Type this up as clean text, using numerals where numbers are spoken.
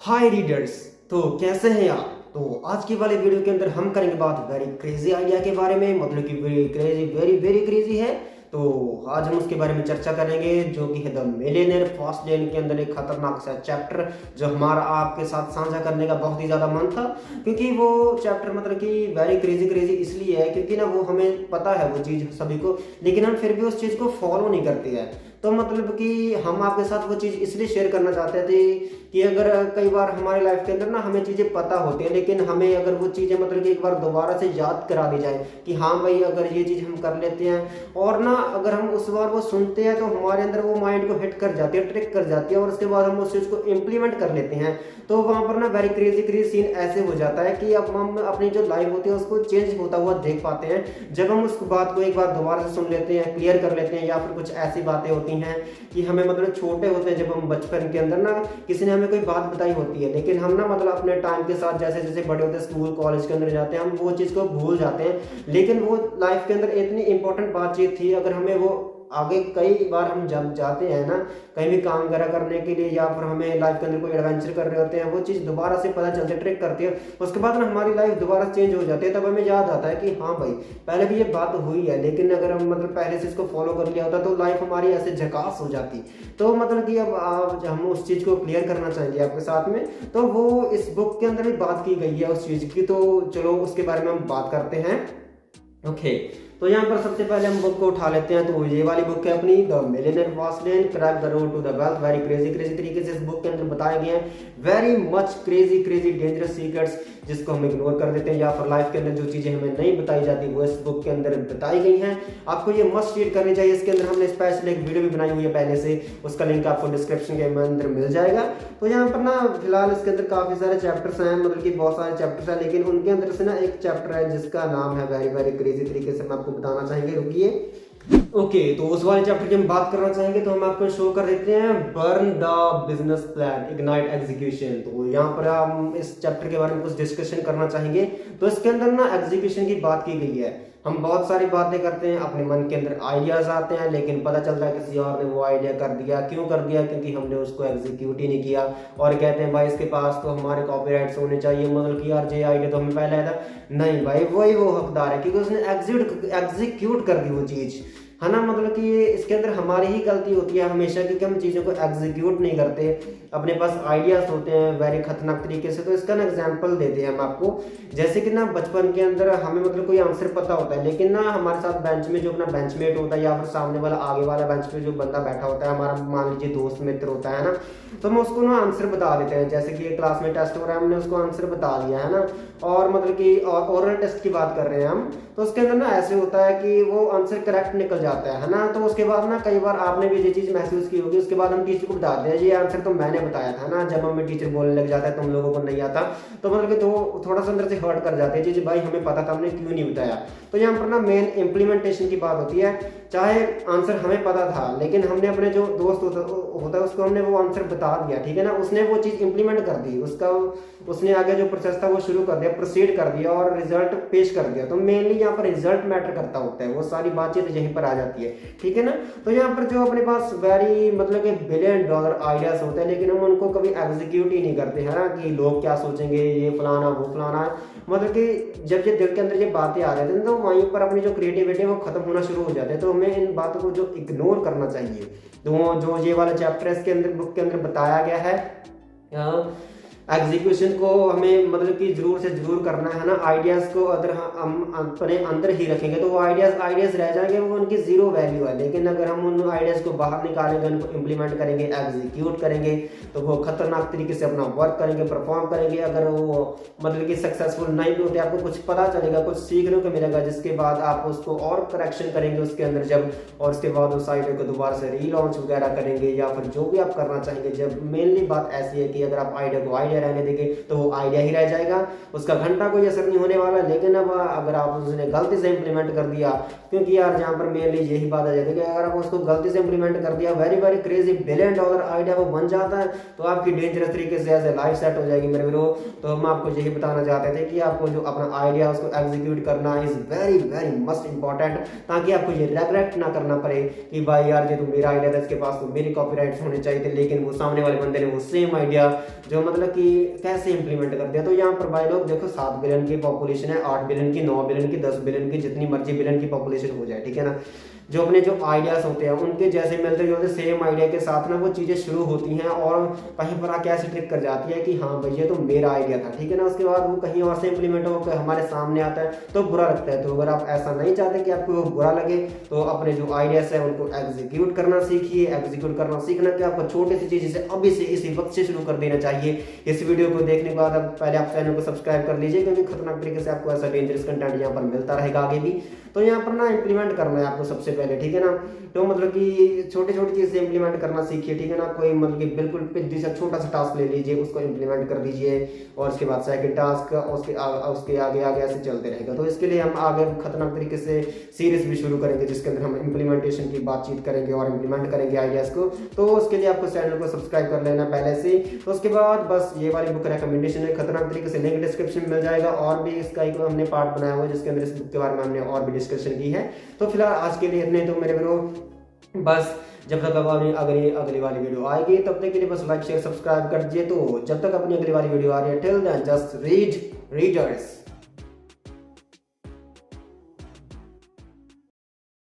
हाय readers. तो कैसे हैं आप? तो आज की वाले वीडियो के अंदर हम करेंगे बात वेरी क्रेजी आइडिया के बारे में, मतलब कि very crazy, very very crazy है। तो आज हम उसके बारे में चर्चा करेंगे, जो कि है द मिलियनेयर फास्ट लेन के अंदर एक खतरनाक सा चैप्टर, जो हमारा आपके साथ साझा करने का बहुत ही ज़्यादा मन था। क्योंकि वो चैप्टर मतलब कि वेरी क्रेजी क्रेजी इसलिए है क्योंकि ना वो हमें पता है वो चीज़ सभी को, लेकिन हम फिर भी उस चीज़ को फॉलो नहीं करते हैं। तो मतलब कि हम आपके साथ वो चीज़ इसलिए शेयर करना चाहते थे कि अगर कई बार हमारी लाइफ के अंदर ना हमें चीज़ें पता होती हैं, लेकिन हमें अगर वो चीज़ें मतलब कि एक बार दोबारा से याद करा दी जाए कि हाँ भाई अगर ये चीज़ हम कर लेते हैं, और ना अगर हम उस बार वो सुनते हैं तो हमारे अंदर वो माइंड को हिट कर जाती है, ट्रिक कर जाती है, और उसके बाद हम उस चीज़ को इम्प्लीमेंट कर लेते हैं। तो वहाँ पर ना वेरी क्रेजी क्रेजी सीन ऐसे हो जाता है कि अब हम अपनी जो लाइफ होती है उसको चेंज होता हुआ देख पाते हैं, जब हम उस बात को एक बार दोबारा से सुन लेते हैं, क्लियर कर लेते हैं। या फिर कुछ ऐसी बातें होती हैं कि हमें मतलब छोटे होते हैं, जब हम बचपन के अंदर ना किसी ने हमें कोई बात बताई होती है, लेकिन हम ना मतलब अपने टाइम के साथ जैसे जैसे बड़े होते हैं, स्कूल कॉलेज के अंदर जाते हैं, हम वो चीज़ को भूल जाते हैं। लेकिन वो लाइफ के अंदर इतनी इंपॉर्टेंट बातचीत थी, अगर हमें वो आगे कई बार हम जब जाते हैं ना कहीं भी काम वगैरह करने के लिए, या फिर हमें लाइफ के अंदर कोई एडवेंचर कर रहे होते हैं, वो चीज़ दोबारा से पता चलती है, ट्रिक करती है, उसके बाद ना हमारी लाइफ दोबारा चेंज हो जाती है। तब हमें याद आता है कि हाँ भाई पहले भी ये बात हुई है, लेकिन अगर हम मतलब पहले से इसको फॉलो कर लिया होता तो लाइफ हमारी ऐसे झकास हो जाती। तो मतलब कि अब आप हम उस चीज़ को क्लियर करना चाहेंगे आपके साथ में, तो वो इस बुक के अंदर भी बात की गई है उस चीज़ की। तो चलो उसके बारे में हम बात करते हैं। ओके, तो यहाँ पर सबसे पहले हम बुक को उठा लेते हैं। तो ये वाली बुक है अपनी the millionaire fast lane, crack the road to the wealth. Very crazy crazy तरीके से इस बुक के अंदर बताए गए हैं very much crazy crazy dangerous secrets, जिसको हम इग्नोर कर देते हैं, या फिर लाइफ के अंदर जो चीज़ें हमें नहीं बताई जाती वो इस बुक के अंदर बताई गई हैं। आपको ये मस्ट रीड करनी चाहिए। इसके अंदर हमने स्पेशल एक वीडियो भी बनाई हुई है पहले से, उसका लिंक आपको डिस्क्रिप्शन के अंदर मिल जाएगा। तो यहाँ पर ना फिलहाल इसके अंदर काफ़ी सारे चैप्टर्स हैं, मतलब कि बहुत सारे चैप्टर्स हैं, लेकिन उनके अंदर से ना एक चैप्टर है जिसका नाम है वेरी वेरी क्रेजी तरीके से मैं आपको बताना चाहेंगे। रुकिए। ओके, तो उस वाले चैप्टर की हम बात करना चाहेंगे, तो हम आपको शो कर देते हैं burn the business plan ignite execution. तो यहाँ पर हम इस चैप्टर के बारे में कुछ डिस्कशन करना चाहेंगे। तो इसके अंदर ना एग्जीक्यूशन की बात की गई है। हम बहुत सारी बातें करते हैं, अपने मन के अंदर आइडियाज आते हैं, लेकिन पता चलता है किसी और ने वो आइडिया कर दिया। क्यों कर दिया? क्योंकि हमने उसको एग्जीक्यूट ही नहीं किया, और कहते हैं भाई इसके पास तो हमारे कॉपीराइट्स होने चाहिए, मतलब कि यार ये आइडिया तो हमें पहले आया था। नहीं भाई, वही वो हकदार है क्योंकि उसने एग्जीक्यूट कर दी वो चीज़, है ना। मतलब कि इसके अंदर हमारी ही गलती होती है हमेशा, क्योंकि हम चीज़ों को एग्जीक्यूट नहीं करते। अपने पास आइडियाज होते हैं वेरी खतरनाक तरीके से। तो इसका ना एग्जांपल देते हैं हम आपको। जैसे कि ना बचपन के अंदर हमें मतलब कोई आंसर पता होता है, लेकिन ना हमारे साथ बेंच में जो अपना बेंचमेट होता है, या फिर सामने वाला आगे वाला बेंच पे जो बंदा बैठा होता है, हमारा मान लीजिए दोस्त मित्र होता है ना, तो हम उसको ना आंसर बता देते हैं। जैसे कि क्लास में टेस्ट हो रहा है, हमने उसको आंसर बता दिया है ना, और मतलब कि ओरल टेस्ट की बात कर रहे हैं हम, तो उसके अंदर ना ऐसे होता है कि वो आंसर करेक्ट निकल जाता है ना। तो उसके बाद ना कई बार आपने भी ये चीज़ महसूस की होगी, उसके बाद हम टीचर को बताते हैं ये आंसर तो मैंने बताया था ना, जब हमें टीचर बोलने लग जाता है तुम लोगों को नहीं आता, तो मतलब कि तो थोड़ा सा अंदर से हर्ट कर जाते हैं जी भाई हमें पता था, हमने क्यों नहीं बताया। तो यहाँ पर ना मेन इम्प्लीमेंटेशन की बात होती है। चाहे आंसर हमें पता था, लेकिन हमने अपने जो दोस्त होता है उसको हमने वो आंसर बता दिया, ठीक है ना, उसने वो चीज़ इंप्लीमेंट कर दी, उसका उसने आगे जो प्रोसेस था वो शुरू कर दिया, प्रोसीड कर दिया, और रिजल्ट पेश कर दिया। तो मेनली यहाँ पर रिजल्ट मैटर करता होता है, वो सारी बातचीत यहीं पर आ जाती है, ठीक है ना। तो यहाँ पर जो अपने पास वेरी मतलब कि $1 बिलियन आइडियाज होते हैं, लेकिन हम उनको कभी एग्जीक्यूट ही नहीं करते हैं ना, कि लोग क्या सोचेंगे, ये फलाना वो फलाना। मतलब कि जब ये दिल के अंदर ये बातें आ जाती हैं तो वहीं पर अपनी जो क्रिएटिविटी है वो खत्म होना शुरू हो जाते हैं। तो हमें इन बातों को जो इग्नोर करना चाहिए। तो जो ये वाला चैप्टर है इसके अंदर बुक के अंदर बताया गया है, एग्जीक्यूशन को हमें मतलब कि जरूर से जरूर करना है ना। आइडियाज़ को अगर हम अपने अंदर ही रखेंगे तो वो आइडियाज़ रह जाएंगे, वो उनकी जीरो वैल्यू है। लेकिन अगर हम उन आइडियाज़ को बाहर निकालेंगे, उनको इम्प्लीमेंट करेंगे, एग्जीक्यूट करेंगे, तो वो खतरनाक तरीके से अपना वर्क करेंगे, परफॉर्म करेंगे। अगर वो मतलब कि सक्सेसफुल नहीं भी होते, आपको कुछ पता चलेगा, कुछ सीखने को मिलेगा, जिसके बाद आप उसको और करेक्शन करेंगे उसके अंदर जब, और उसके बाद उस आइडिया को दोबारा से रीलॉन्च वगैरह करेंगे, या फिर जो भी आप करना चाहेंगे। जब मेनली बात ऐसी है कि अगर आप आइडिया को रहने देंगे तो वो आइडिया ही रह जाएगा, उसका घंटा कोई असर नहीं होने वाला। लेकिन अब अगर आप उसने गलती से इंप्लीमेंट कर दिया, क्योंकि यार जहाँ पर मेनली यही बात आ जाती है कि अगर आप उसको गलती से इंप्लीमेंट कर दिया, very very crazy $1 billion idea वो बन जाता है, तो आपकी डेंजरस तरीके से ऐसे लाइफ सेट हो जाएगी मेरे वीरो। तो हम आपको यही बताना चाहते थे कि आपको जो अपना आइडिया उसको एग्जीक्यूट करना is very very must important, ताकि आपको ये रिग्रेट ना करना पड़े कि भाई यार ये तो मेरा आइडिया था, इसके पास तो मेरी कॉपीराइट्स होने चाहिए थे, लेकिन वो सामने वाले बंदे ने वो सेम आइडिया जो मतलब कि कि कैसे इंप्लीमेंट करते हैं। तो यहाँ पर भाई लोग देखो 7 बिलियन की पॉपुलेशन है, 8 बिलियन की, 9 बिलियन की, 10 बिलियन की, जितनी मर्जी बिलियन की पॉपुलेशन हो जाए, ठीक है ना, जो अपने जो आइडियाज होते हैं उनके जैसे मिलते जुलते सेम आइडिया के साथ ना वो चीज़ें शुरू होती हैं और कहीं पर आके ऐसे ट्रिक कर जाती है कि हाँ भाई ये तो मेरा आइडिया था, ठीक है ना, उसके बाद वो कहीं और से इंप्लीमेंट होकर हमारे सामने आता है तो बुरा लगता है। तो अगर आप ऐसा नहीं चाहते कि आपको वो बुरा लगे तो अपने जो आइडियाज है उनको एग्जीक्यूट करना सीखिए। एग्जीक्यूट करना सीखना कि आपको छोटी सी चीज़ से अभी से इसी वक्त से शुरू कर देना चाहिए। इस वीडियो को देखने के बाद अब पहले आप चैनल को सब्सक्राइब कर लीजिए, क्योंकि खतरनाक तरीके से आपको ऐसा डेंजरस कंटेंट यहाँ पर मिलता रहेगा आगे भी। तो यहाँ पर ना इंप्लीमेंट करना है आपको सबसे पहले, ठीक है ना। तो मतलब कि छोटी छोटी चीज़ें इंप्लीमेंट करना सीखिए, ठीक है ना। कोई मतलब कि बिल्कुल पिद्दी सा छोटा सा टास्क ले लीजिए, उसको इंप्लीमेंट कर दीजिए और उसके बाद सेकंड टास्क, उसके आगे आगे ऐसे चलते रहेगा। तो इसके लिए हम आगे खतरनाक तरीके से सीरीज भी शुरू करेंगे जिसके अंदर हम इंप्लीमेंटेशन की बातचीत करेंगे और इंप्लीमेंट करेंगे आइडियाज़ को। तो उसके लिए आपको चैनल को सब्सक्राइब कर लेना पहले से। तो उसके बाद बस ये वाली बुक रिकमेंडेशन है खतरनाक तरीके से, लिंक डिस्क्रिप्शन में मिल जाएगा। और भी इसका एक हमने पार्ट बनाया हुआ है जिसके अंदर इस बुक के बारे में हमने और भी डिस्कशन की है। तो फिलहाल आज के लिए इतने। तो मेरे ब्रो बस जब तक अब अगली वाली वीडियो आएगी तब तक के लिए बस लाइक शेयर सब्सक्राइब कर दीजिए। तो जब तक अपनी अगली वाली वीडियो आ रही है, till then just read readers.